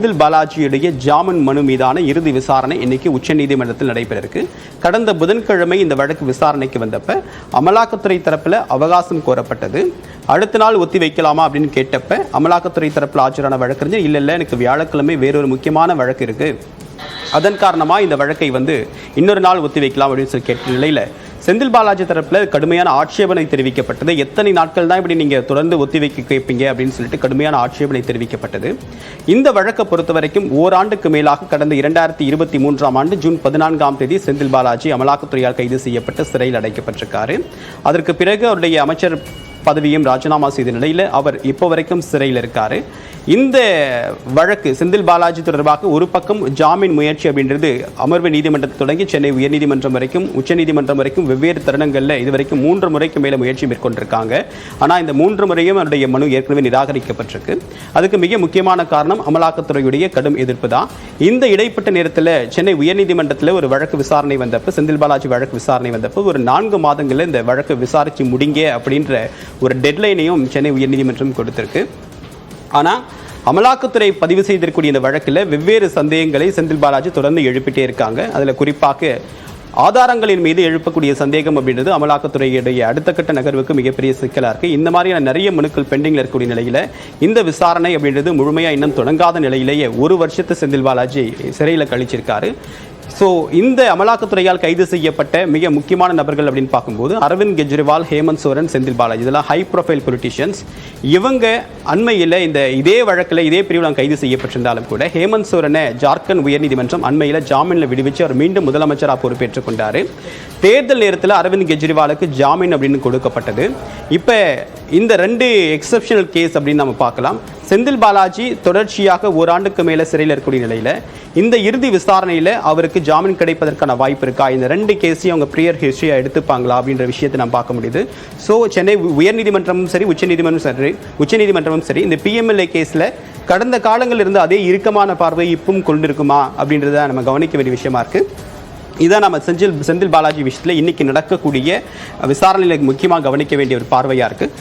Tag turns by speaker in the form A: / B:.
A: செந்தில் பாலாஜியுடைய ஜாமீன் மனு மீதான இறுதி விசாரணை இன்னைக்கு உச்சநீதிமன்றத்தில் நடைபெற இருக்கு. கடந்த புதன்கிழமை இந்த வழக்கு விசாரணைக்கு வந்தப்ப அமலாக்கத்துறை தரப்புல அவகாசம் கோரப்பட்டது. அடுத்த நாள் ஒத்தி வைக்கலாமா அப்படின்னு கேட்டப்ப அமலாக்கத்துறை தரப்புல ஆஜரான வழக்கறிஞர் இல்ல எனக்கு வியாழக்கிழமை வேறொரு முக்கியமான வழக்கு இருக்கு, அதன் காரணமா இந்த வழக்கை இன்னொரு நாள் ஒத்தி வைக்கலாம் அப்படின்னு சொல்லி கேட்ட நிலையில செந்தில் பாலாஜி தரப்புல கடுமையான ஆட்சேபனை தெரிவிக்கப்பட்டது. எத்தனை நாட்கள் தான் இப்படி நீங்க தொடர்ந்து ஒத்தி வைக்க கேட்பீங்க அப்படின்னு சொல்லிட்டு கடுமையான ஆட்சேபனை தெரிவிக்கப்பட்டது. இந்த வழக்கை பொறுத்த வரைக்கும் ஓராண்டுக்கு மேலாக கடந்த 2023 ஜூன் 14 செந்தில் பாலாஜி அமலாக்கத்துறையால் கைது செய்யப்பட்டு சிறையில் அடைக்கப்பட்டிருக்காரு. அதற்கு பிறகு அவருடைய அமைச்சர் பதவியும் ராஜினாமா செய்த நிலையில் அவர் இப்போ வரைக்கும் சிறையில் இருக்காரு. இந்த வழக்கு செந்தில் பாலாஜி தொடர்பாக ஒரு பக்கம் ஜாமீன் முயற்சி அப்படின்றது அமர்வு நீதிமன்றத்தை தொடங்கி சென்னை உயர்நீதிமன்றம் வரைக்கும் உச்சநீதிமன்றம் வரைக்கும் வெவ்வேறு தருணங்களில் இதுவரைக்கும் 3 முறைக்கு மேலே முயற்சி மேற்கொண்டிருக்காங்க. ஆனால் இந்த 3 முறையும் அவருடைய மனு ஏற்கனவே நிராகரிக்கப்பட்டிருக்கு. அதுக்கு மிக முக்கியமான காரணம் அமலாக்கத்துறையுடைய கடும் எதிர்ப்பு தான். இந்த இடைப்பட்ட நேரத்தில் சென்னை உயர்நீதிமன்றத்தில் ஒரு வழக்கு விசாரணை வந்தப்போ செந்தில் பாலாஜி வழக்கு விசாரணை வந்தப்போ ஒரு 4 மாதங்களில் இந்த வழக்கு விசாரித்து முடிங்க அப்படின்ற ஒரு டெட்லைனையும் சென்னை உயர்நீதிமன்றம் கொடுத்திருக்கு. ஆனால் அமலாக்கத்துறை பதிவு செய்திருக்கக்கூடிய இந்த வழக்கில் வெவ்வேறு சந்தேகங்களை செந்தில் பாலாஜி தொடர்ந்து எழுப்பிட்டே இருக்காங்க. அதில் குறிப்பாக ஆதாரங்களின் மீது எழுப்பக்கூடிய சந்தேகம் அப்படின்றது அமலாக்கத்துறையுடைய அடுத்த கட்ட நகர்வுக்கு மிகப்பெரிய சிக்கலாக இருக்குது. இந்த மாதிரியான நிறைய மனுக்கள் பெண்டிங்கில் இருக்கக்கூடிய நிலையில் இந்த விசாரணை அப்படின்றது முழுமையாக இன்னும் தொடங்காத நிலையிலேயே 1 வருஷத்தை செந்தில் பாலாஜி சிறையில் கழிச்சிருக்காரு. ஸோ இந்த அமலாக்கத்துறையால் கைது செய்யப்பட்ட மிக முக்கியமான நபர்கள் அப்படின்னு பார்க்கும்போது அரவிந்த் கெஜ்ரிவால், ஹேமந்த் சோரன், செந்தில் பாலாஜி இதெல்லாம் ஹை ப்ரொஃபைல் பொலிட்டிஷியன்ஸ். இவங்க அண்மையில் இதே வழக்கில் இதே பிரிவில் கைது செய்யப்பட்டிருந்தாலும் கூட ஹேமந்த் சோரனை ஜார்க்கண்ட் உயர்நீதிமன்றம் அண்மையில் ஜாமீனில் விடுவிச்சு அவர் மீண்டும் முதலமைச்சராக பொறுப்பேற்றுக் கொண்டார். தேர்தல் நேரத்தில் அரவிந்த் கெஜ்ரிவாலுக்கு ஜாமீன் அப்படின்னு கொடுக்கப்பட்டது. இப்போ இந்த 2 எக்ஸப்ஷனல் கேஸ் அப்படின்னு நம்ம பார்க்கலாம். செந்தில் பாலாஜி தொடர்ச்சியாக ஓராண்டுக்கு மேலே சிறையில் இருக்கக்கூடிய நிலையில் இந்த இறுதி விசாரணையில் அவருக்கு ஜாமீன் கிடைப்பதற்கான வாய்ப்பு இருக்கா, இந்த 2 கேஸையும் அவங்க ப்ரியர் ஹிஸ்டரியாக எடுத்துப்பாங்களா அப்படின்ற விஷயத்தை நம்ம பார்க்க முடியுது. ஸோ சென்னை உயர்நீதிமன்றமும் சரி உச்சநீதிமன்றமும் சரி இந்த PMLA கேஸில் கடந்த காலங்களில் இருந்து அதே இறுக்கமான பார்வை இப்பவும் கொண்டிருக்குமா அப்படின்றத நம்ம கவனிக்க வேண்டிய விஷயமா இருக்குது. இதான் நம்ம செந்தில் பாலாஜி விஷயத்தில் இன்னைக்கு நடக்கக்கூடிய விசாரணையில் முக்கியமாக கவனிக்க வேண்டிய ஒரு பார்வையாக இருக்குது.